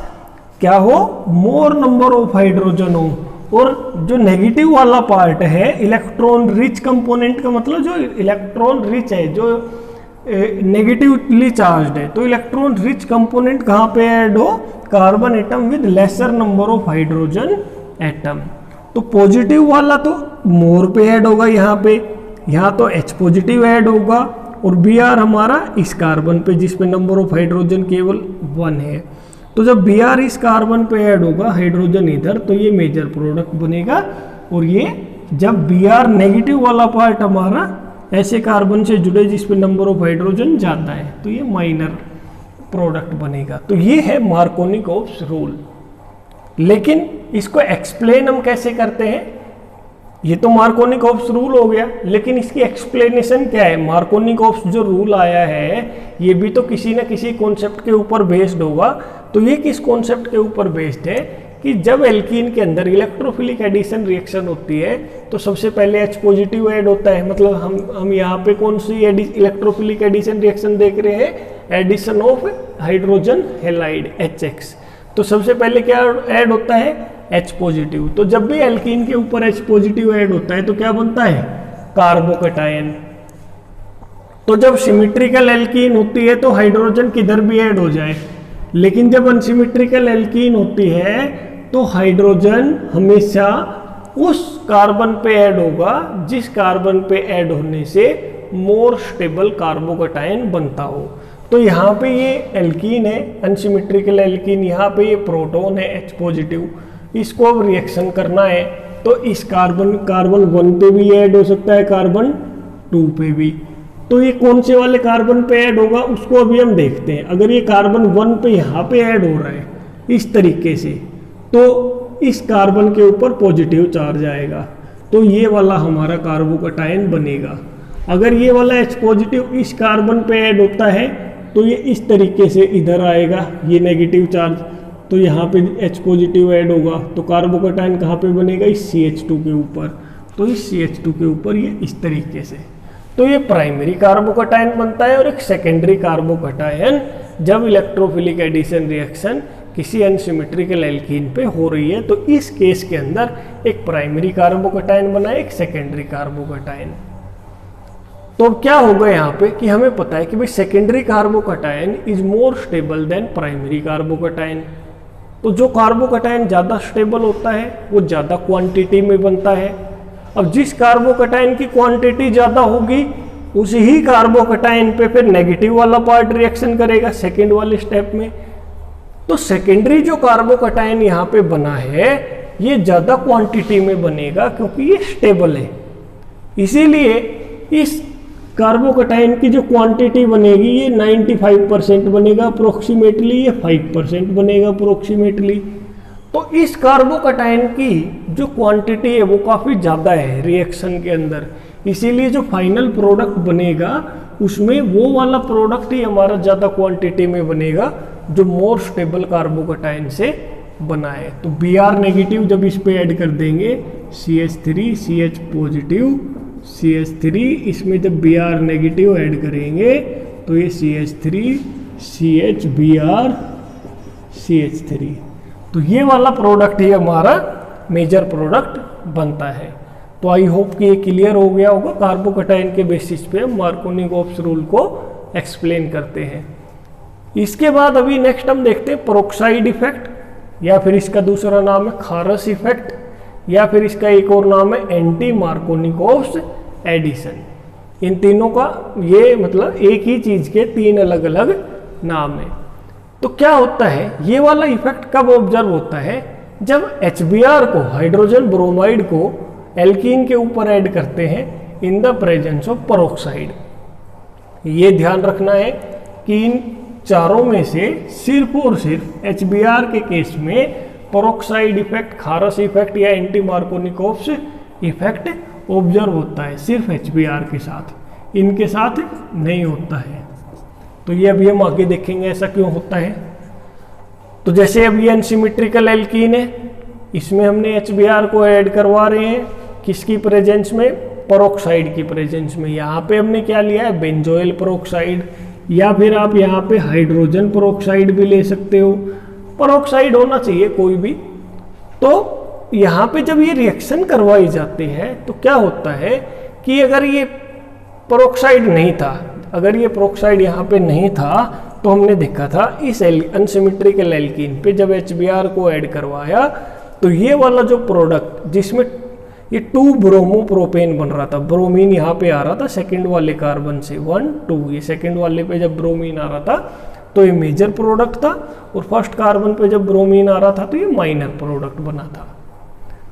क्या हो, मोर नंबर ऑफ हाइड्रोजन हो, और जो नेगेटिव वाला पार्ट है इलेक्ट्रॉन रिच कंपोनेंट का मतलब जो इलेक्ट्रॉन रिच है, जो नेगेटिवली चार्ज्ड है, तो इलेक्ट्रॉन रिच कंपोनेंट कहाँ पे ऐड हो, carbon atom with laser number of hydrogen atom. तो पॉजिटिव वाला तो मोर पे ऐड होगा, यहाँ तो H पॉजिटिव ऐड होगा, और Br हमारा इस कार्बन पे जिस पे नंबर ऑफ हाइड्रोजन केवल 1 है। तो जब Br इस कार्बन पे ऐड होगा, हाइड्रोजन इधर, तो ये मेजर प्रोडक्ट बनेगा। और ये जब Br नेगेटिव वाला पार्ट हमारा ऐसे कार्बन से जुड़े जिस पे नंबर ऑफ हाइड्रोजन ज़्यादा है, तो ये माइनर प्रोडक्ट बनेगा। तो ये है मार्कोनिकॉप्स रूल। लेकिन इसको एक्सप्लेन हम कैसे करते हैं, ये तो मार्कोनिकॉप्स रूल हो गया, लेकिन इसकी एक्सप्लेनेशन क्या है। मार्कोनिकॉप्स जो रूल आया है ये भी तो किसी न किसी कॉन्सेप्ट के ऊपर बेस्ड होगा। तो ये किस कॉन्सेप्ट के ऊपर बेस्ड है कि जब एल्कीन के अंदर इलेक्ट्रोफिलिक एडिशन रिएक्शन होती है तो सबसे पहले H पॉजिटिव ऐड होता है। मतलब हम यहाँ पे कौन सी इलेक्ट्रोफिलिक एडिशन रिएक्शन देख रहे हैं, addition of hydrogen halide HX। तो सबसे पहले क्या ऐड होता है, H पॉजिटिव। तो जब भी एल्कीन के ऊपर H पॉजिटिव ऐड होता है तो क्या बनता है, कार्बोकैटायन। तो जब सिमेट्रिकल एल्कीन होती है तो हाइड्रोजन किधर भी ऐड हो जाए, लेकिन जब अनसिमेट्रिकल एल्कीन होती है तो हाइड्रोजन हमेशा उस कार्बन पे ऐड होगा जिस कार्बन पे ऐड होने से मोर स्टेबल कार्बोकैटायन बनता हो। तो यहाँ पे ये एल्कीन है, अनसिमेट्रिकल एल्कीन, यहाँ पे ये प्रोटॉन है H पॉजिटिव, इसको अब रिएक्शन करना है तो इस कार्बन 1 पे भी ऐड हो सकता है, कार्बन 2 पे भी। तो ये कौन से वाले कार्बन पे ऐड होगा उसको अभी हम देखते हैं। अगर ये कार्बन 1 पे यहाँ पे ऐड हो रहा है इस तरीके से, तो इस कार्बन के ऊपर पॉजिटिव चार्ज आएगा, तो ये वाला हमारा कार्बोकैटायन बनेगा। अगर ये वाला H पॉजिटिव इस कार्बन पे ऐड होता है तो ये इस तरीके से इधर आएगा, ये नेगेटिव चार्ज, तो यहाँ पे H पॉजिटिव ऐड होगा, तो कार्बोकैटायन कहाँ पे बनेगा, इस CH2 के ऊपर। तो इस CH2 के ऊपर ये इस तरीके से, तो ये प्राइमरी कार्बोकैटायन बनता है। और एक सेकेंडरी कार्बोकैटायन जब इलेक्ट्रोफिलिक एडिशन रिएक्शन किसी अनसिमेट्रिकल एल्कीन पे हो रही है तो इस केस के अंदर एक प्राइमरी कार्बोकैटायन बना है, एक सेकेंडरी कार्बोकैटायन। तो अब क्या होगा यहाँ पे कि हमें पता है कि भाई secondary carbocation is more stable then primary carbocation. तो जो कार्बोकैटायन ज़्यादा स्टेबल होता है वो ज़्यादा क्वांटिटी में बनता है। अब जिस कार्बोकैटायन की क्वांटिटी ज़्यादा होगी उसी ही कार्बोकैटायन पे फिर नेगेटिव वाला पार्ट रिएक्शन करेगा सेकेंड वाले स्टेप में। तो सेकेंडरी जो कार्बोकैटायन यहाँ पे बना है ये ज़्यादा क्वांटिटी में बनेगा क्योंकि ये स्टेबल है। इसीलिए इस कार्बोकैटायन की जो क्वांटिटी बनेगी ये 95% बनेगा अप्रोक्सीमेटली, ये 5% बनेगा अप्रोक्सीमेटली। तो इस कार्बोकैटायन की जो क्वांटिटी है वो काफ़ी ज़्यादा है रिएक्शन के अंदर, इसीलिए जो फाइनल प्रोडक्ट बनेगा उसमें वो वाला प्रोडक्ट ही हमारा ज़्यादा क्वांटिटी में बनेगा जो मोर स्टेबल कार्बोकैटायन से बना है। तो Br नेगेटिव जब इस पे ऐड कर देंगे CH3 CH पॉजिटिव CH3, इसमें जब Br नेगेटिव ऐड करेंगे तो ये CH3 CH Br CH3, तो ये वाला प्रोडक्ट ही हमारा मेजर प्रोडक्ट बनता है। तो आई होप कि ये क्लियर हो गया होगा। कार्बोकैटायन के बेसिस पे हम मार्कोनिकॉप्स रूल को एक्सप्लेन करते हैं। इसके बाद अभी नेक्स्ट हम देखते हैं पेरोक्साइड इफेक्ट, या फिर इसका दूसरा नाम है खारस इफेक्ट, या फिर इसका एक और नाम है एंटी मार्कोनिकॉप्स एडिशन। इन तीनों का ये मतलब एक ही चीज़ के तीन अलग अलग नाम है। तो क्या होता है, ये वाला इफेक्ट कब ऑब्जर्व होता है, जब HBr को, हाइड्रोजन ब्रोमाइड को एल्कीन के ऊपर ऐड करते हैं in the presence of peroxide. ये ध्यान रखना है कि इन चारों में से सिर्फ और सिर्फ HBr के केस में पेरोक्साइड इफेक्ट, खारस इफेक्ट या एंटी मार्कोनिकोव्स इफेक्ट ऑब्जर्व होता है, सिर्फ HBr के साथ, इनके साथ नहीं होता है। तो ये अभी हम आगे देखेंगे ऐसा क्यों होता है। तो जैसे अब ये अनसिमेट्रिकल एल्कीन है, इसमें हमने HBr को ऐड करवा रहे हैं, किसकी प्रेजेंस में, पेरोक्साइड की प्रेजेंस में। यहाँ पे हमने क्या लिया है, बेंजोइल पेरोक्साइड, या फिर आप यहाँ पे हाइड्रोजन पेरोक्साइड भी ले सकते हो, पेरोक्साइड होना चाहिए कोई भी। तो यहाँ पे जब ये रिएक्शन करवाई जाती है तो क्या होता है कि अगर ये पेरोक्साइड नहीं था, अगर ये पेरोक्साइड यहाँ पे नहीं था, तो हमने देखा था इस अनसिमेट्रिकल एल्कीन पे जब HBr को ऐड करवाया तो ये वाला जो प्रोडक्ट जिसमें ये 2 ब्रोमोप्रोपेन बन रहा था, ब्रोमीन यहाँ पे आ रहा था सेकंड वाले कार्बन से, 1 2, ये सेकंड वाले पे जब ब्रोमीन आ रहा था तो ये मेजर प्रोडक्ट था, और फर्स्ट कार्बन पे जब ब्रोमीन आ रहा था तो ये माइनर प्रोडक्ट बना था।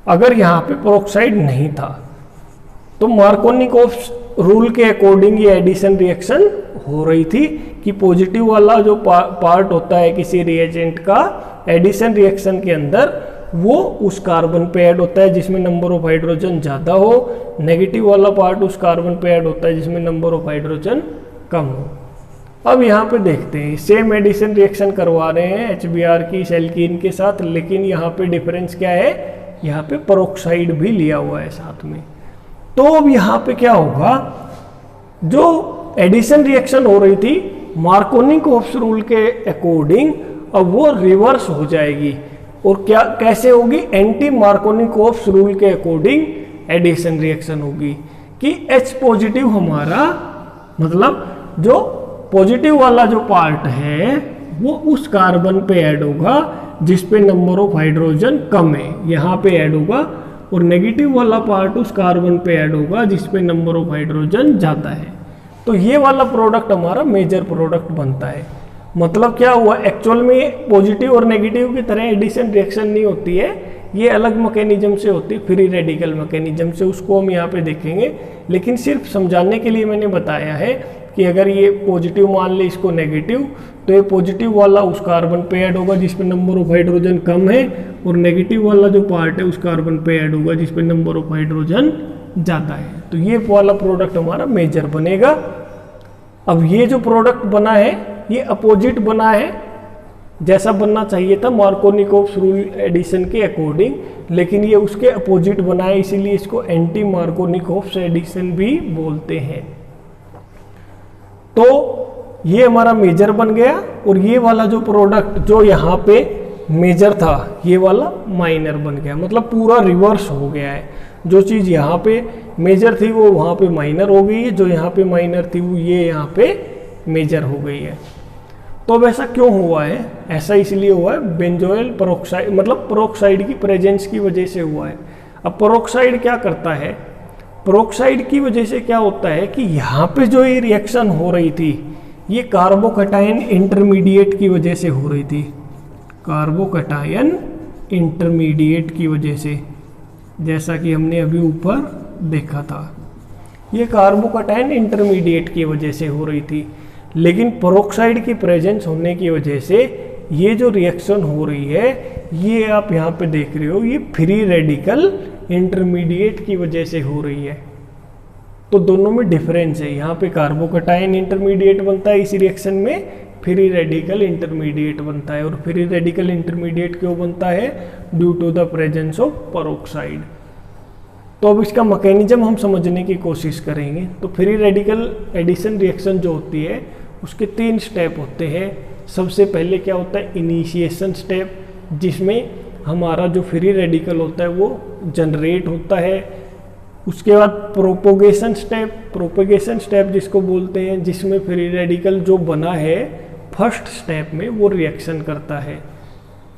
अगर यहाँ पे पेरोक्साइड नहीं था तो मार्कोनिकोव्स रूल के अकॉर्डिंग ये एडिशन रिएक्शन हो रही थी कि पॉजिटिव वाला जो पार्ट होता है किसी रिएजेंट का एडिशन रिएक्शन के अंदर, वो उस कार्बन पे ऐड होता है जिसमें नंबर ऑफ हाइड्रोजन ज़्यादा हो, नेगेटिव वाला पार्ट उस कार्बन पे ऐड होता है जिसमें नंबर ऑफ हाइड्रोजन कम हो। अब यहाँ पे देखते हैं, सेम एडिशन रिएक्शन करवा रहे हैं HBr की इस एल्कीन के साथ, लेकिन यहाँ पे डिफरेंस क्या है, यहाँ पे पेरोक्साइड भी लिया हुआ है साथ में। तो अब यहाँ पे क्या होगा, जो एडिशन रिएक्शन हो रही थी मार्कोनिकोव्स रूल के अकॉर्डिंग, अब वो रिवर्स हो जाएगी। और क्या कैसे होगी, एंटी मार्कोनिकोव्स रूल के अकॉर्डिंग एडिशन रिएक्शन होगी कि H पॉजिटिव हमारा, मतलब जो पॉजिटिव वाला जो पार्ट है वो उस कार्बन पे ऐड होगा जिस पे नंबर ऑफ हाइड्रोजन कम है, यहाँ पे ऐड होगा, और नेगेटिव वाला पार्ट उस कार्बन पे ऐड होगा जिस पे नंबर ऑफ हाइड्रोजन ज़्यादा है। तो ये वाला प्रोडक्ट हमारा मेजर प्रोडक्ट बनता है। मतलब क्या हुआ, एक्चुअल में पॉजिटिव और नेगेटिव की तरह एडिशन रिएक्शन नहीं होती है, ये अलग मैकेनिज्म से होती है, फ्री रेडिकल मैकेनिज्म से, उसको हम यहाँ पे देखेंगे। लेकिन सिर्फ समझाने के लिए मैंने बताया है कि अगर ये पॉजिटिव मान ले इसको नेगेटिव, तो ये पॉजिटिव वाला उस कार्बन पे ऐड होगा जिसमें नंबर ऑफ हाइड्रोजन कम है, और नेगेटिव वाला जो पार्ट है उस कार्बन पे ऐड होगा जिसमें नंबर ऑफ हाइड्रोजन ज़्यादा है। तो ये वाला प्रोडक्ट हमारा मेजर बनेगा। अब ये जो प्रोडक्ट बना है ये अपोजिट बना है, जैसा बनना चाहिए था मार्कोनिकोव्स रूल एडिशन के अकॉर्डिंग, लेकिन ये उसके अपोजिट बना है, इसीलिए इसको एंटी मार्कोनिकोव्स एडिशन भी बोलते हैं। तो ये हमारा मेजर बन गया, और ये वाला जो प्रोडक्ट जो यहाँ पे मेजर था ये वाला माइनर बन गया, मतलब पूरा रिवर्स हो गया है। जो चीज़ यहाँ पे मेजर थी वो वहाँ पे माइनर हो गई है, जो यहाँ पे माइनर थी वो ये यहाँ पे मेजर हो गई है। तो अब ऐसा क्यों हुआ है, ऐसा इसलिए हुआ है बेंजोइल पेरोक्साइड, मतलब पेरोक्साइड की प्रेजेंस की वजह से हुआ है। अब पेरोक्साइड क्या करता है, पेरोक्साइड की वजह से क्या होता है कि यहाँ पे जो ये रिएक्शन हो रही थी ये कार्बोकैटायन इंटरमीडिएट की वजह से हो रही थी, कार्बोकैटायन इंटरमीडिएट की वजह से, जैसा कि हमने अभी ऊपर देखा था, ये कार्बोकैटायन इंटरमीडिएट की वजह से हो रही थी। लेकिन पेरोक्साइड की प्रेजेंस होने की वजह से ये जो रिएक्शन हो रही है, ये आप यहाँ पे देख रहे हो, ये फ्री रेडिकल इंटरमीडिएट की वजह से हो रही है। तो दोनों में डिफरेंस है, यहाँ पे कार्बोकैटायन इंटरमीडिएट बनता है इस रिएक्शन में, फ्री रेडिकल इंटरमीडिएट बनता है। और फ्री रेडिकल इंटरमीडिएट क्यों बनता है, due to the presence of peroxide. तो अब इसका मैकेनिज्म हम समझने की कोशिश करेंगे। तो फ्री रेडिकल एडिशन रिएक्शन जो होती है उसके 3 स्टेप होते हैं। सबसे पहले क्या होता है, इनिशिएशन स्टेप, जिसमें हमारा जो फ्री रेडिकल होता है वो जनरेट होता है। उसके बाद प्रोपोगेशन स्टेप, प्रोपोगेशन स्टेप जिसको बोलते हैं, जिसमें फ्री रेडिकल जो बना है फर्स्ट स्टेप में वो रिएक्शन करता है।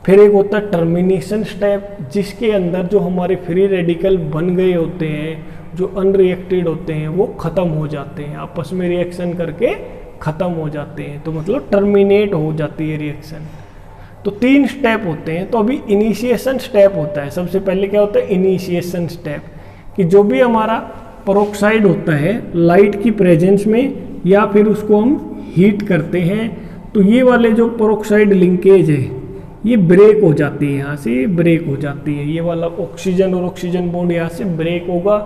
फिर एक होता है टर्मिनेशन स्टेप, जिसके अंदर जो हमारे फ्री रेडिकल बन गए होते हैं, जो अनरिएक्टेड होते हैं, वो ख़त्म हो जाते हैं, आपस में रिएक्शन करके ख़त्म हो जाते हैं, तो मतलब टर्मिनेट हो जाती है रिएक्शन। तो 3 स्टेप होते हैं। तो अभी इनिशिएशन स्टेप होता है। सबसे पहले क्या होता है, इनिशिएशन स्टेप, कि जो भी हमारा पेरोक्साइड होता है लाइट की प्रेजेंस में या फिर उसको हम हीट करते हैं, तो ये वाले जो पेरोक्साइड लिंकेज है ये ब्रेक हो जाती है, यहाँ से ब्रेक हो जाती है। ये वाला ऑक्सीजन और ऑक्सीजन बॉन्ड यहाँ से ब्रेक होगा,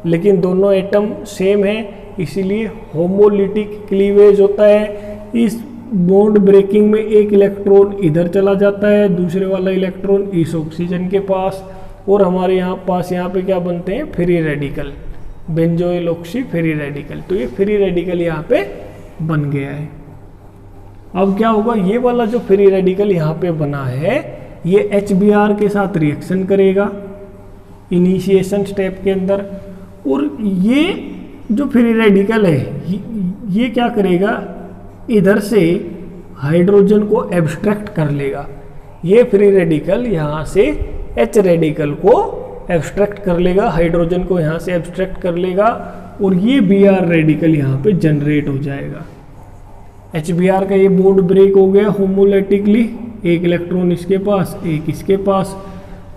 लेकिन दोनों एटम सेम है, इसीलिए होमोलिटिक क्लीवेज होता है। इस बॉन्ड ब्रेकिंग में एक इलेक्ट्रॉन इधर चला जाता है, दूसरे वाला इलेक्ट्रॉन इस ऑक्सीजन के पास, और हमारे यहाँ पे क्या बनते हैं, free radical, benzoyl oxy free radical. तो ये फ्री रेडिकल यहाँ पे बन गया है। अब क्या होगा, ये वाला जो फ्री रेडिकल यहाँ पे बना है ये HBr के साथ रिएक्शन करेगा इनिशिएशन स्टेप के अंदर, और ये जो फ्री रेडिकल है ये क्या करेगा, इधर से हाइड्रोजन को एब्स्ट्रैक्ट कर लेगा। ये फ्री रेडिकल यहाँ से H रेडिकल को एब्स्ट्रैक्ट कर लेगा, हाइड्रोजन को यहाँ से एब्स्ट्रैक्ट कर लेगा, और ये Br रेडिकल यहाँ पे जनरेट हो जाएगा। HBr का ये बॉन्ड ब्रेक हो गया होमोलिटिकली, एक इलेक्ट्रॉन इसके पास एक इसके पास,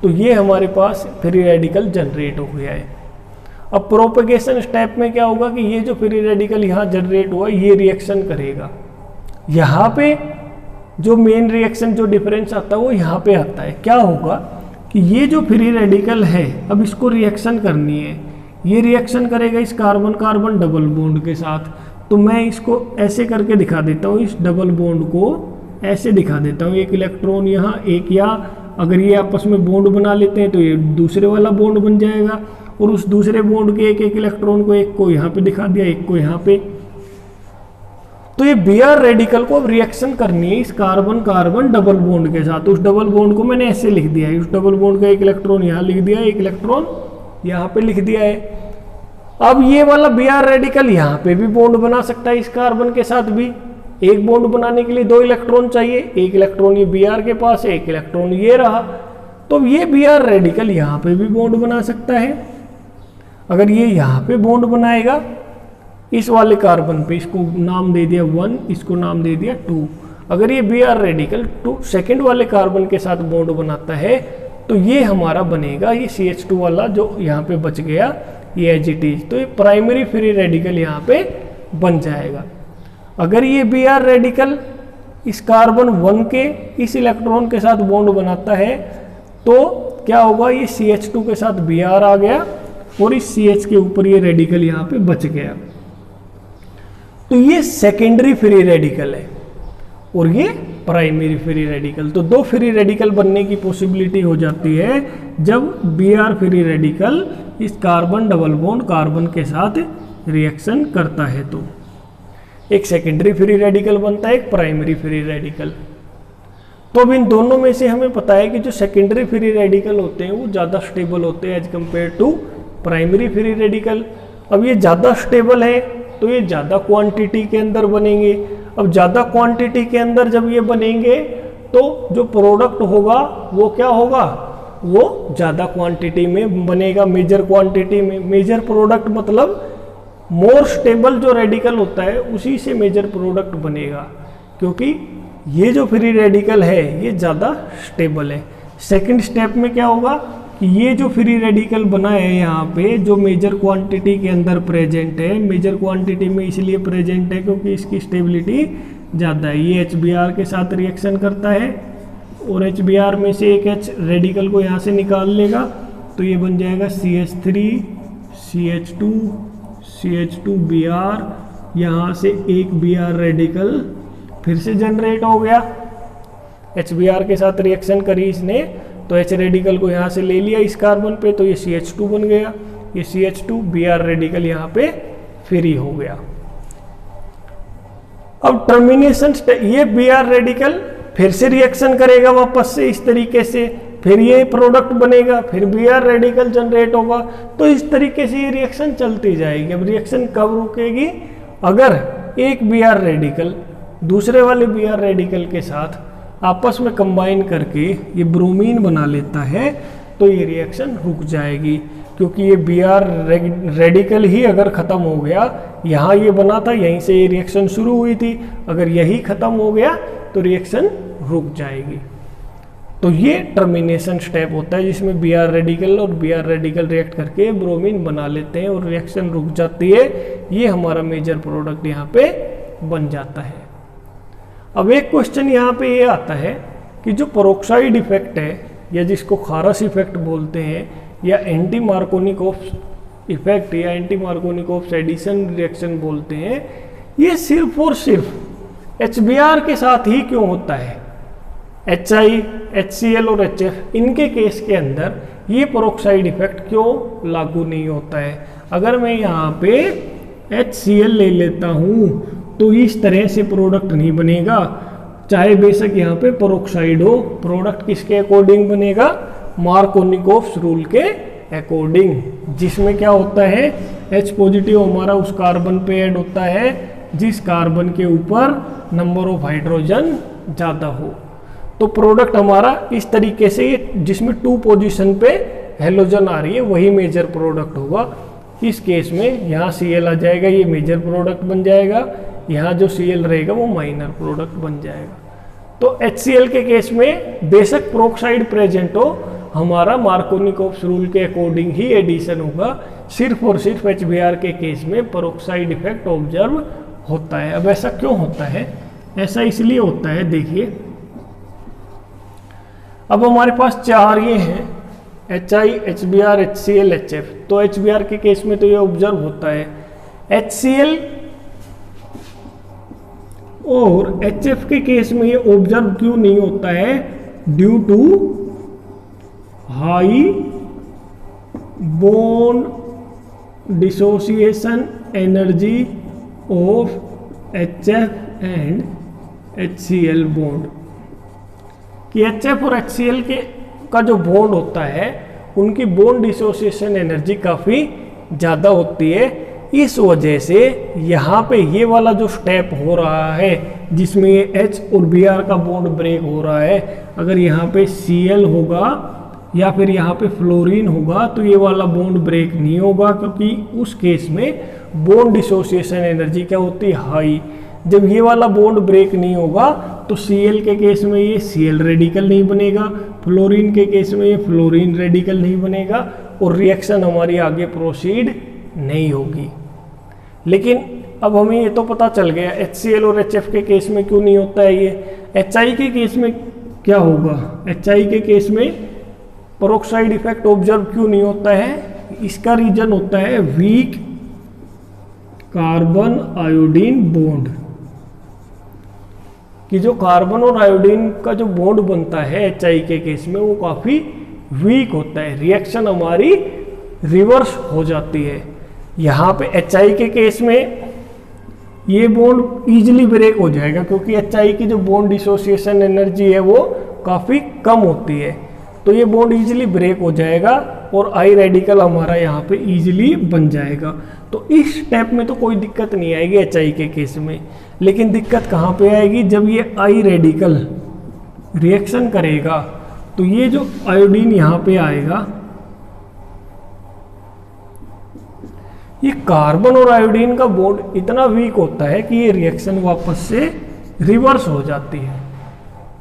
तो ये हमारे पास फ्री रेडिकल जनरेट हो गया है। अब प्रोपेगेशन स्टेप में क्या होगा कि ये जो फ्री रेडिकल यहाँ जनरेट हुआ ये रिएक्शन करेगा। यहाँ पे जो मेन रिएक्शन जो डिफरेंस आता है वो यहाँ पे आता है। क्या होगा कि ये जो फ्री रेडिकल है अब इसको रिएक्शन करनी है, ये रिएक्शन करेगा इस कार्बन कार्बन डबल बॉन्ड के साथ। तो मैं इसको ऐसे करके दिखा देता हूँ, इस डबल बॉन्ड को ऐसे दिखा देता हूँ, एक इलेक्ट्रॉन यहाँ एक, या अगर ये आपस में बॉन्ड बना लेते हैं तो ये दूसरे वाला बॉन्ड बन जाएगा, और उस दूसरे बॉन्ड के एक एक इलेक्ट्रॉन को, एक को यहाँ पे दिखा दिया, एक को यहाँ पे। तो ये Br रेडिकल को अब रिएक्शन करनी है इस कार्बन कार्बन डबल बॉन्ड के साथ। उस डबल बॉन्ड को मैंने ऐसे लिख दिया है, उस डबल बॉन्ड का एक इलेक्ट्रॉन यहाँ लिख दिया है, एक इलेक्ट्रॉन यहाँ पे लिख दिया है। अब ये वाला Br रेडिकल यहाँ पे भी बॉन्ड बना सकता है इस कार्बन के साथ भी। एक बॉन्ड बनाने के लिए 2 इलेक्ट्रॉन चाहिए, एक इलेक्ट्रॉन ये Br के पास है, एक इलेक्ट्रॉन ये रहा, तो ये Br रेडिकल यहाँ पे भी बॉन्ड बना सकता है। अगर ये यहाँ पे बॉन्ड बनाएगा इस वाले कार्बन पे, इसको नाम दे दिया 1, इसको नाम दे दिया 2। अगर ये Br रेडिकल सेकेंड वाले कार्बन के साथ बॉन्ड बनाता है तो ये हमारा बनेगा ये CH2 वाला जो यहाँ पे बच गया ये एज इट इज, तो ये प्राइमरी फ्री रेडिकल यहाँ पे बन जाएगा। अगर ये Br रेडिकल इस कार्बन 1 के इस इलेक्ट्रॉन के साथ बॉन्ड बनाता है तो क्या होगा, ये CH2 के साथ Br आ गया और इस CH के ऊपर ये रेडिकल यहाँ पे बच गया। तो ये सेकेंडरी फ्री रेडिकल है और ये प्राइमरी फ्री रेडिकल। तो 2 फ्री रेडिकल बनने की पॉसिबिलिटी हो जाती है जब Br फ्री रेडिकल इस कार्बन डबल बॉन्ड कार्बन के साथ रिएक्शन करता है। तो एक सेकेंडरी फ्री रेडिकल बनता है, एक प्राइमरी फ्री रेडिकल। तो अब इन दोनों में से हमें पता है कि जो सेकेंडरी फ्री रेडिकल होते हैं वो ज़्यादा स्टेबल होते हैं as compare to primary free radical. अब ये ज़्यादा स्टेबल है तो ये ज़्यादा क्वांटिटी के अंदर बनेंगे। अब ज़्यादा क्वांटिटी के अंदर जब ये बनेंगे तो जो प्रोडक्ट होगा वो क्या होगा, वो ज़्यादा क्वांटिटी में बनेगा, मेजर क्वांटिटी में। मेजर प्रोडक्ट मतलब मोर स्टेबल जो रेडिकल होता है उसी से मेजर प्रोडक्ट बनेगा, क्योंकि ये जो फ्री रेडिकल है ये ज़्यादा स्टेबल है। सेकंड स्टेप में क्या होगा कि ये जो फ्री रेडिकल बना है यहाँ पे जो मेजर क्वांटिटी के अंदर प्रेजेंट है, मेजर क्वांटिटी में इसलिए प्रेजेंट है क्योंकि इसकी स्टेबिलिटी ज़्यादा है। ये HBr के साथ रिएक्शन करता है और HBr में से एक H रेडिकल को यहाँ से निकाल लेगा तो ये बन जाएगा CH3 CH2 CH2Br। यहाँ से एक Br रेडिकल फिर से जनरेट हो गया, HBr के साथ रिएक्शन करी इसने तो H रेडिकल को यहाँ से ले लिया इस कार्बन पे तो ये CH2 बन गया। ये CH2 Br रेडिकल यहाँ पे फ्री हो गया। अब टर्मिनेशन ये Br रेडिकल फिर से रिएक्शन करेगा वापस से इस तरीके से, फिर ये प्रोडक्ट बनेगा, फिर Br रेडिकल जनरेट होगा। तो इस तरीके से ये रिएक्शन चलती जाएगी। अब रिएक्शन कब रुकेगी, अगर एक Br रेडिकल दूसरे वाले Br रेडिकल के साथ आपस में कंबाइन करके ये ब्रोमीन बना लेता है तो ये रिएक्शन रुक जाएगी। क्योंकि ये Br रेडिकल ही अगर ख़त्म हो गया, यहाँ ये बना था, यहीं से ये रिएक्शन शुरू हुई थी, अगर यही ख़त्म हो गया तो रिएक्शन रुक जाएगी। तो ये टर्मिनेशन स्टेप होता है जिसमें Br रेडिकल और Br रेडिकल रिएक्ट करके ब्रोमीन बना लेते हैं और रिएक्शन रुक जाती है। ये हमारा मेजर प्रोडक्ट यहाँ पे बन जाता है। अब एक क्वेश्चन यहाँ पे ये आता है कि जो पेरोक्साइड इफेक्ट है या जिसको खारस इफेक्ट बोलते हैं या एंटी मार्कोनिकोव इफेक्ट या एंटी मार्कोनिकोव एडिशन रिएक्शन बोलते हैं, ये सिर्फ और सिर्फ HBr के साथ ही क्यों होता है? HI, HCl और HF इनके केस के अंदर ये पेरोक्साइड इफेक्ट क्यों लागू नहीं होता है? अगर मैं यहाँ पे HCl ले लेता हूँ तो इस तरह से प्रोडक्ट नहीं बनेगा, चाहे बेशक यहाँ पे पेरोक्साइड हो। प्रोडक्ट किसके अकॉर्डिंग बनेगा? मार्कोनिकोव्स रूल के अकॉर्डिंग, जिसमें क्या होता है, H पॉजिटिव हमारा उस कार्बन पे ऐड होता है जिस कार्बन के ऊपर नंबर ऑफ हाइड्रोजन ज़्यादा हो। तो प्रोडक्ट हमारा इस तरीके से, जिसमें 2 पोजीशन पे हेलोजन आ रही है वही मेजर प्रोडक्ट होगा। इस केस में यहाँ Cl आ जाएगा, ये मेजर प्रोडक्ट बन जाएगा, यहाँ जो Cl रहेगा वो माइनर प्रोडक्ट बन जाएगा। तो HCl के केस में बेशक पेरोक्साइड प्रेजेंट हो, हमारा मार्कोनिकोव्स रूल के अकॉर्डिंग ही एडिशन होगा। सिर्फ और सिर्फ HBr के केस में पेरोक्साइड इफेक्ट ऑब्जर्व होता है। अब ऐसा क्यों होता है? ऐसा इसलिए होता है, देखिए अब हमारे पास 4 ये हैं, HI, HBr, HCl, HF। तो HBr के केस में तो ये ऑब्जर्व होता है। HCl और HF के केस में ये ऑब्जर्व क्यों नहीं होता है? Due to high bond dissociation energy of HF and HCl bond, कि HF और HCl का जो बॉन्ड होता है उनकी बॉन्ड डिसोसिएशन एनर्जी काफ़ी ज़्यादा होती है। इस वजह से यहाँ पे ये वाला जो स्टेप हो रहा है जिसमें ये H और Br का बॉन्ड ब्रेक हो रहा है, अगर यहाँ पे Cl होगा या फिर यहाँ पे फ्लोरीन होगा तो ये वाला बॉन्ड ब्रेक नहीं होगा, क्योंकि उस केस में बॉन्ड डिसोसिएशन एनर्जी क्या होती है? हाई। जब ये वाला बॉन्ड ब्रेक नहीं होगा तो Cl के केस में ये Cl रेडिकल नहीं बनेगा, फ्लोरीन के केस में ये फ्लोरीन रेडिकल नहीं बनेगा और रिएक्शन हमारी आगे प्रोसीड नहीं होगी। लेकिन अब हमें ये तो पता चल गया HCl और HF के केस में क्यों नहीं होता है ये। HI के केस में क्या होगा? HI के केस में पेरोक्साइड इफेक्ट ऑब्जर्व क्यों नहीं होता है? इसका रीजन होता है वीक कार्बन आयोडीन बॉन्ड, कि जो कार्बन और आयोडीन का जो बॉन्ड बनता है HI के केस में वो काफ़ी वीक होता है, रिएक्शन हमारी रिवर्स हो जाती है। यहाँ पे HI के केस में ये बॉन्ड इजीली ब्रेक हो जाएगा, क्योंकि HI की जो बॉन्ड डिसोसिएशन एनर्जी है वो काफ़ी कम होती है, तो ये बॉन्ड इजीली ब्रेक हो जाएगा और I रेडिकल हमारा यहाँ पे इजीली बन जाएगा। तो इस स्टेप में तो कोई दिक्कत नहीं आएगी HI के केस में, लेकिन दिक्कत कहाँ पे आएगी? जब ये I रेडिकल रिएक्शन करेगा तो ये जो आयोडीन यहाँ पे आएगा, ये कार्बन और आयोडीन का बॉन्ड इतना वीक होता है कि ये रिएक्शन वापस से रिवर्स हो जाती है।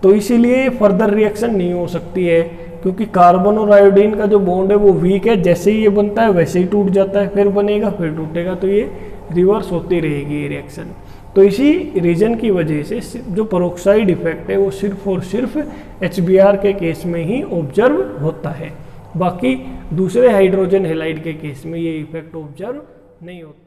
तो इसीलिए फर्दर रिएक्शन नहीं हो सकती है, क्योंकि कार्बन और आयोडीन का जो बॉन्ड है वो वीक है, जैसे ही ये बनता है वैसे ही टूट जाता है, फिर बनेगा फिर टूटेगा, तो ये रिवर्स होती रहेगी ये रिएक्शन। तो इसी रीजन की वजह से जो पेरोक्साइड इफेक्ट है वो सिर्फ और सिर्फ HBr के केस में ही ऑब्जर्व होता है, बाकी दूसरे हाइड्रोजन हैलाइड के केस में ये इफेक्ट ऑब्जर्व नहीं होता।